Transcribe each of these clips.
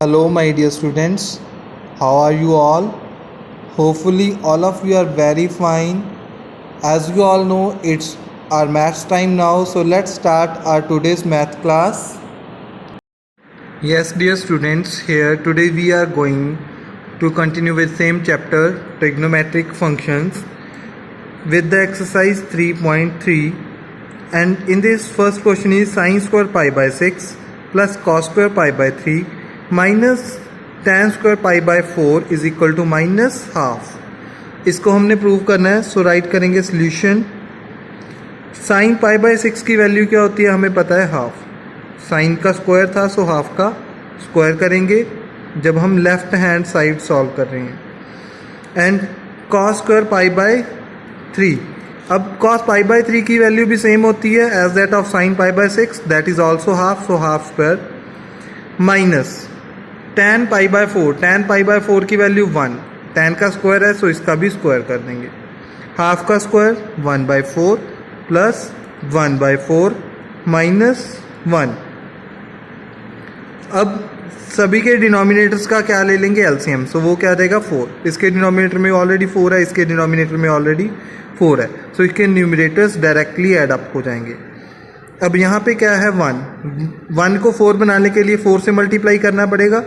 Hello, my dear students. How are you all? Hopefully, all of you are very fine. As you all know, it's our maths time now. So let's start our today's math class. Yes, dear students, here today we are going to continue with same chapter, trigonometric functions, with the exercise 3.3. And in this first question is sin square pi by 6 plus cos square pi by 3 minus tan square pi by 4 is equal to minus half. इसको हमने prove करना है। So write करेंगे solution. Sine pi by 6 की value क्या होती है हमें पता है, हाफ। साइन का स्क्वायर था सो हाफ का स्क्वायर करेंगे जब हम लेफ्ट हैंड साइड सॉल्व कर रहे हैं। And cos square pi by 3, अब कॉस पाई बाय 3 की वैल्यू भी सेम होती है as that of sine pi by 6, that is also half, so half square minus tan pi by 4, tan pi by 4 की value 1, tan का square है सो इसका भी स्क्वायर कर देंगे। हाफ का square 1 by 4 plus 1 by 4 minus 1। अब सभी के डिनोमिनेटर्स का क्या ले लेंगे, एलसीएम। सो वो क्या देगा 4। इसके डिनोमिनेटर में ऑलरेडी 4 है, इसके डिनोमिनेटर में ऑलरेडी 4 है, सो इसके न्यूमरेटर्स डायरेक्टली ऐड अप हो जाएंगे। अब यहाँ पे क्या है 1 को 4 बनाने के लिए 4 से मल्टीप्लाई करना पड़ेगा।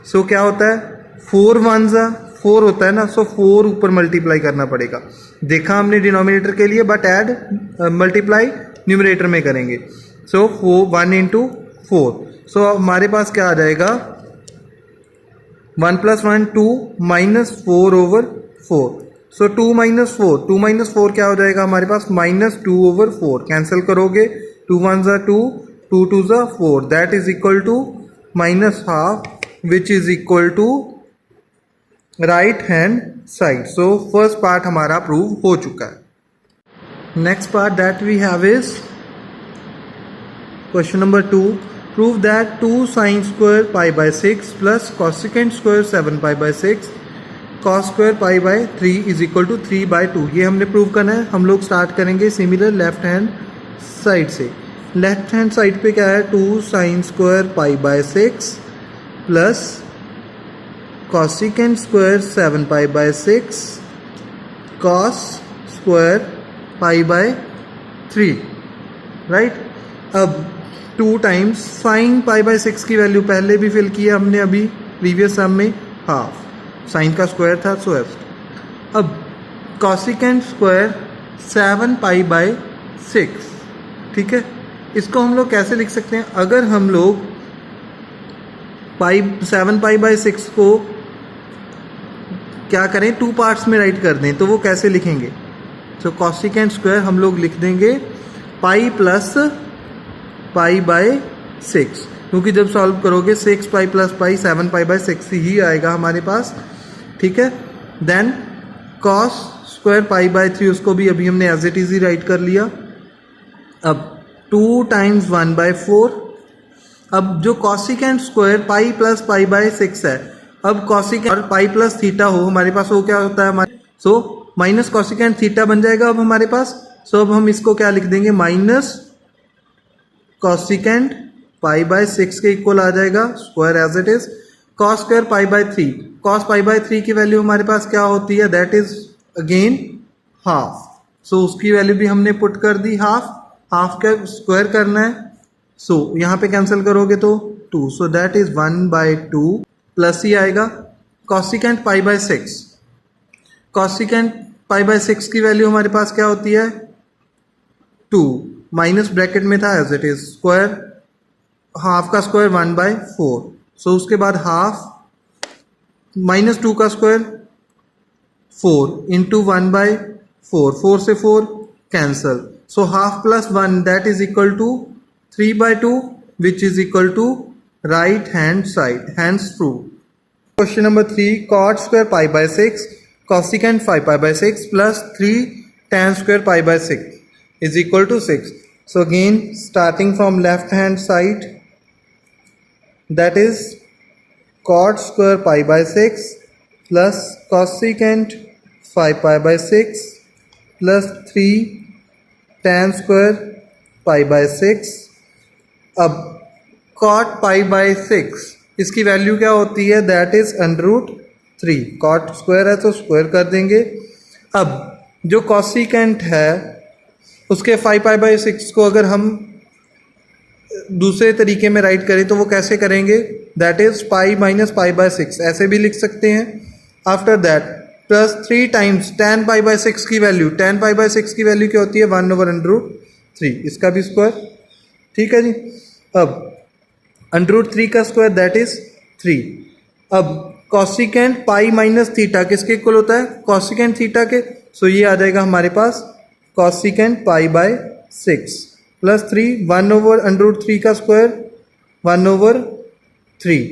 सो क्या होता है 4 1 4 होता है ना, सो 4 ऊपर मल्टीप्लाई करना पड़ेगा। देखा हमने डिनोमिनेटर के लिए, बट ऐड मल्टीप्लाई न्यूमरेटर में करेंगे। सो 1 इंटू 4, सो हमारे पास क्या आ जाएगा 1 + 1 2 माइनस 4 ओवर 4। सो 2 - 4, 2 - 4 क्या हो जाएगा हमारे पास -2 ओवर 4। कैंसिल करोगे 2 1 2, 2 2 4, that is equal to minus half, which is equal to right hand side. So first part हमारा प्रूव हो चुका है। Next part that we have is question number 2। Prove that 2 sin square pi by 6 plus cosecant square 7 pi by 6 cos square pi by 3 is equal to 3/2। ये हमने prove करना है। हम लोग स्टार्ट करेंगे सिमिलर लेफ्ट हैंड साइड से। Left hand side पे क्या है 2 sin square pi by 6 plus cosecant square 7 pi by 6 cos square pi by 3, right. अब 2 टाइम्स साइन पाई बाय 6 की वैल्यू पहले भी फिल किया हमने अभी प्रीवियस सम में, हाफ। साइन का स्क्वायर था सो एफ। अब cosecant स्क्वायर 7 पाई बाय 6, ठीक है। इसको हम लोग कैसे लिख सकते हैं, अगर हम लोग 7 पाई बाय 6 को क्या करें 2 पार्ट्स में राइट कर दें तो वो कैसे लिखेंगे। तो cosecant स्क्वायर हम लोग लिख देंगे पाई प्लस पाई बाय 6, क्योंकि जब सॉल्व करोगे 6 पाई प्लस पाई 7 पाई बाय 6 ही आएगा हमारे पास, ठीक है। Then cos square pi by 3, उसको भी अभी हमने एज इट इज ही राइट कर लिया। अब 2 टाइम्स 1/4। अब जो cosecant square pi plus pi by 6 है, अब cosecant और पाई प्लस थीटा हो हमारे पास, वो क्या होता है हमारे, सो माइनस cosecant थीटा बन जाएगा अब हमारे पास। सो अब हम इसको क्या लिख देंगे माइनस cosecant पाई बाय 6 के इक्वल आ जाएगा square as it is. cos square pi by 3, cos pi by 3 की वैल्यू हमारे पास क्या होती है, that is again half. So उसकी वैल्यू भी हमने पुट कर दी हाफ। हाफ का स्क्वायर करना है, सो यहाँ पे कैंसिल करोगे तो 2, सो दैट इज 1/2 प्लस ही आएगा cosecant pi by 6। cosecant pi by 6 की वैल्यू हमारे पास क्या होती है 2, माइनस ब्रैकेट में था as it is square, half का स्क्वायर 1/4। सो उसके बाद हाफ माइनस 2 का स्क्वायर 4 इंटू 1/4, 4 से 4 cancel, so half plus 1 that is equal to 3/2, which is equal to right hand side, hence true. Question number 3, cot square pi by 6 cosecant 5 pi by 6 plus 3 tan square pi by 6 is equal to 6. So again starting from left hand side, that is cot square pi by 6 plus cosecant 5 pi by 6 plus 3 tan square pi by 6। अब cot pi by 6 इसकी value क्या होती है, that is √3। Cot square है तो square कर देंगे। अब जो कॉसिकेंट है उसके 5π/6 को अगर हम दूसरे तरीके में राइट करें तो वो कैसे करेंगे, दैट इज पाई माइनस π/6 ऐसे भी लिख सकते हैं। After that plus 3 times tan π/6 की वैल्यू, tan π/6 की वैल्यू क्या होती है, 1/√3, इसका भी स्क्वायर। ठीक है जी। अब √3 का स्क्वायर दैट इज 3। अब कॉसिकेंट पाई माइनस थीटा किसके इक्वल होता है, कॉसिकेंट थीटा के। सो ये आ जाएगा हमारे पास कॉसिकेंट π/6 प्लस 3, 1/√3 का स्क्वायर 1/3।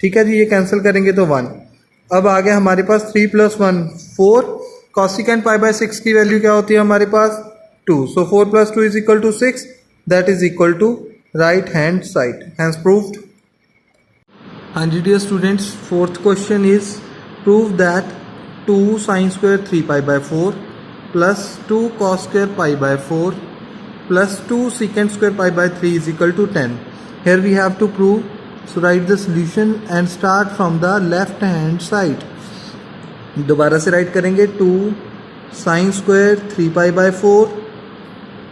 ठीक है जी, ये कैंसिल करेंगे तो 1। अब आ गया हमारे पास 3 + 1 4। कॉसिकेंट π/6 की वैल्यू क्या होती है हमारे पास, 2। So 4 + 2 = 6, that is equal to right hand side. Hence proved. हाँ जी dear students, fourth question is prove that 2 sin² 3π/4 plus 2 cos² π/4 plus 2 sec² π/3 is equal to 10. Here we have to prove. So write the solution and start from the left hand side. दोबारा से right करेंगे 2 sin² 3π/4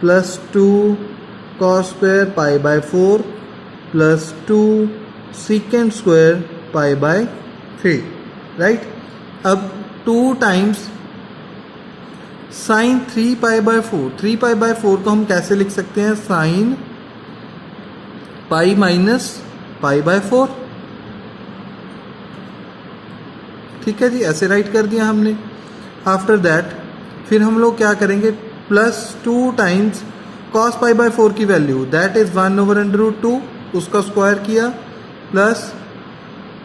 plus 2 cos² π/4 plus 2 sec² π/3, right. अब 2 times sign 3π/4, 3π/4 को हम कैसे लिख सकते हैं, साइन पाई माइनस π/4। ठीक है जी, ऐसे राइट कर दिया हमने। आफ्टर दैट फिर हम लोग क्या करेंगे, प्लस 2 टाइम्स cos π/4 की वैल्यू दैट इज 1/√2, उसका स्क्वायर किया, प्लस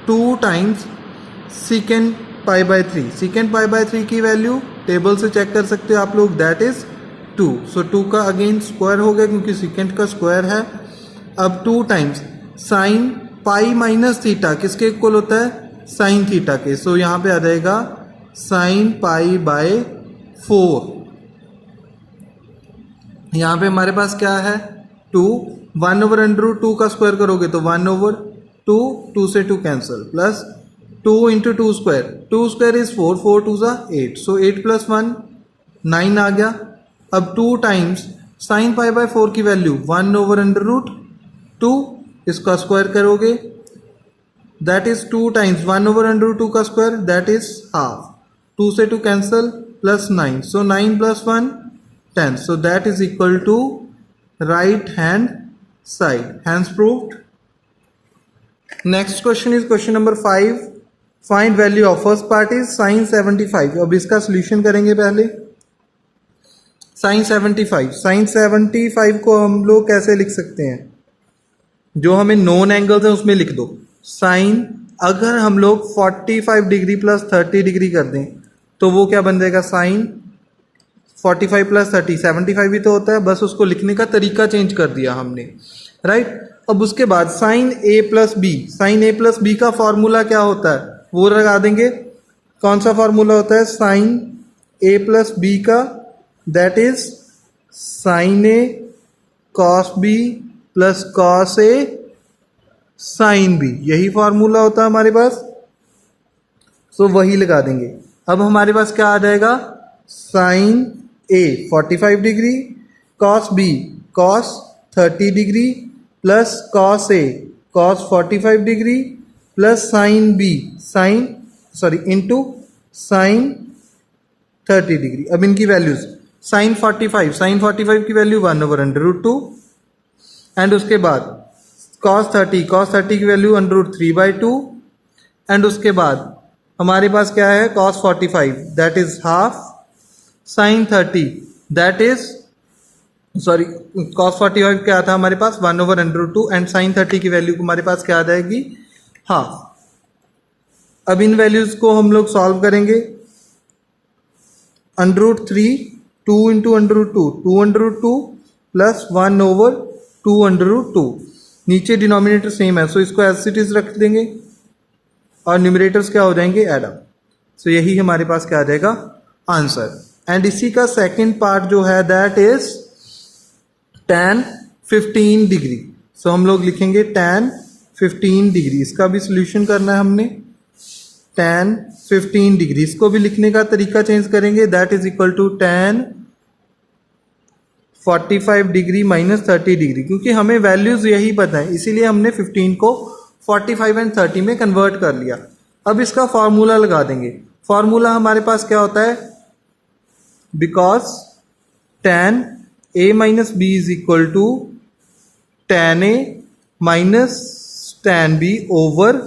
2 टाइम्स सेकेंड π/3, सेकेंड π/3 की वैल्यू टेबल से चेक कर सकते हो आप लोग, दैट इज 2। सो 2 का अगेन स्क्वायर हो गया क्योंकि सेकेंड का स्क्वायर है। अब 2 times sine pi minus theta किसके इक्वल होता है, साइन थीटा के। सो यहाँ पे आ जाएगा साइन π/4। यहाँ पे हमारे पास क्या है, 2, 1/√2 का स्क्वायर करोगे तो 1/2, 2 से 2 cancel, plus 2 × 2 square, 2 square is 4, 4 2 8, सो 8 + 1 9 आ गया। अब 2 टाइम्स साइन π/4 की वैल्यू 1/√2, इसका स्क्वायर करोगे दैट इज 2 टाइम्स 1/√2 का स्क्वायर दैट इज हाफ, 2 से 2 cancel, plus 9, so 9 + 1 10, so that is equal to right hand side. Hence proved. Next question is question number 5। Find value of first part is sine 75। अब इसका solution करेंगे पहले। Sign 75 को हम लोग कैसे लिख सकते हैं, जो हमें नॉन एंगल्स है उसमें लिख दो। साइन अगर हम लोग 45 डिग्री प्लस 30 डिग्री कर दें तो वो क्या बन जाएगा, साइन 45 + 30 75 भी तो होता है, बस उसको लिखने का तरीका चेंज कर दिया हमने, राइट। अब उसके बाद sine A + B, sine A + B का फॉर्मूला क्या होता है वो लगा देंगे। कौन सा फॉर्मूला होता है, साइन A + B का, that is sine A cos B + cos A sine B, यही फॉर्मूला होता है हमारे पास। सो वही लगा देंगे। अब हमारे पास क्या आ जाएगा, sine A 45 degree, cos B cos 30 degree plus cos A cos 45 degree plus sine B into sine 30 degree. अब इनकी वैल्यूज, साइन 45 की वैल्यू 1/√2 एंड उसके बाद cos 30 की वैल्यू √3/2 एंड उसके बाद हमारे पास क्या है, cos 45 that is half, sine 30 that is cos 45 क्या था हमारे पास 1/√2 एंड साइन 30 की वैल्यू हमारे पास क्या आ जाएगी, हाफ। अब इन वैल्यूज को हम लोग सॉल्व करेंगे। √3 2 × √2 2/√2 प्लस 1/2/√2, नीचे डिनोमिनेटर सेम है सो इसको एज इट इज रख देंगे और न्यूमरेटर्स क्या हो जाएंगे, एड अप। सो यही हमारे पास क्या आ जाएगा, आंसर। एंड इसी का सेकंड पार्ट जो है दैट इज tan 15 डिग्री। सो हम लोग लिखेंगे tan 15 डिग्री, इसका भी सोल्यूशन करना है हमने। tan 15 डिग्री, इसको भी लिखने का तरीका चेंज करेंगे, that is equal to tan 45 degree minus 30 degree, क्योंकि हमें वैल्यूज यही पता है इसीलिए हमने 15 को 45 एंड 30 में कन्वर्ट कर लिया। अब इसका फॉर्मूला लगा देंगे। फॉर्मूला हमारे पास क्या होता है, because tan a minus B is equal to tan a minus tan b over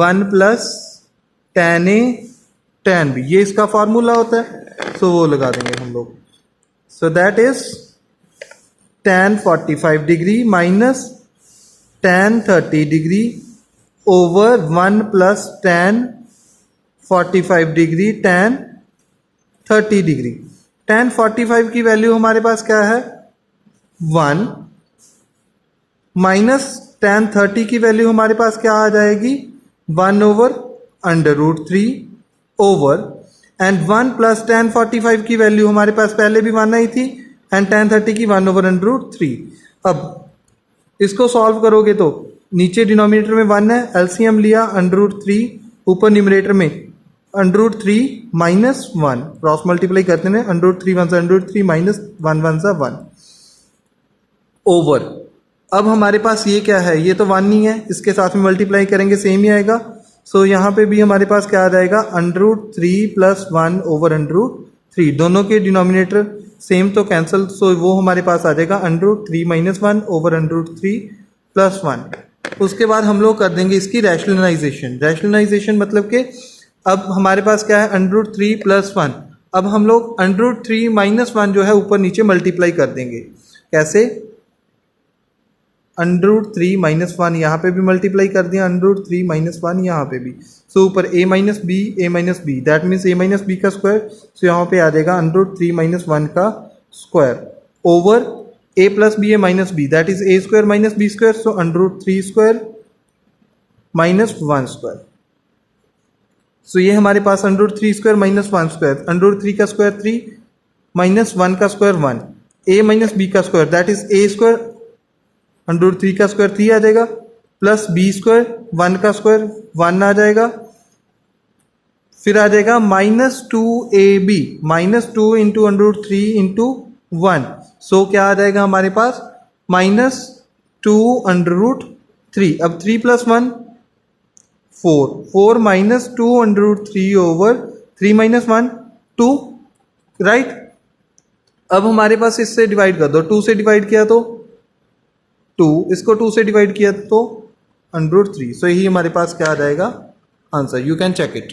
1 plus tan a tan b, ये इसका फॉर्मूला होता है। सो वो लगा देंगे हम लोग। सो that is tan 45 degree minus tan 30 degree over 1 plus tan 45 degree tan 30 degree. tan 45 की वैल्यू हमारे पास क्या है 1, माइनस tan 30 की वैल्यू हमारे पास क्या आ जाएगी 1 over under root 3 over, and 1 plus tan 45 की वैल्यू हमारे पास पहले भी 1 आई थी, एंड tan 30 की 1 ओवर अंडर रूट 3। अब इसको सॉल्व करोगे तो नीचे डिनोमिनेटर में 1 है, एलसीएम लिया अंडर रूट 3, ऊपर न्यूमरेटर में under root 3 minus 1, cross multiply करते हैं, अंडर रूट 3 1 सा अंडर रूट 3 माइनस 1 1 सा 1 ओवर। अब हमारे पास ये क्या है, ये तो 1 नहीं है, इसके साथ में मल्टीप्लाई करेंगे सेम ही आएगा। सो यहाँ पे भी हमारे पास क्या आ जाएगा under root 3 plus 1 over under root 3, दोनों के डिनोमिनेटर सेम तो कैंसिल, सो वो हमारे पास आ जाएगा under root 3 minus 1 over under root 3 plus 1। उसके बाद हम लोग कर देंगे इसकी रैशनलाइजेशन। रैशनलाइजेशन मतलब कि अब हमारे पास क्या है अंडर रूट 3 प्लस 1, अब हम लोग अंडर रूट 3 माइनस 1 जो है ऊपर नीचे मल्टीप्लाई कर देंगे। कैसे, अंडर रूट 3 माइनस 1 यहाँ पे भी मल्टीप्लाई कर दिया, अंडर रूट 3 माइनस 1 यहाँ पे भी। सो ऊपर a minus B, that means a minus B का स्क्वायर, सो यहाँ पे आ जाएगा अंडर रूट 3 माइनस 1 का square over a plus B A minus B, that is a square minus B square, so under root 3 square minus 1 square. So ये हमारे पास under root 3 square minus 1 square, under root 3 का square 3 minus 1 का square 1, a minus B का square that is a square under root 3 का square 3 आ जाएगा, plus B square 1 का square 1 आ जाएगा, फिर आ जाएगा minus 2ab, minus 2 into under root 3 into 1, so क्या आ जाएगा हमारे पास माइनस 2 अंडर रूट 3। अब 3 plus 1 4 minus 2 under root 3 over 3 minus 1 2, right. अब हमारे पास इससे डिवाइड कर दो, 2 से डिवाइड किया तो 2, इसको 2 से डिवाइड किया तो अंडर रूट 3, सो यही हमारे पास क्या आ जाएगा answer. You can check it.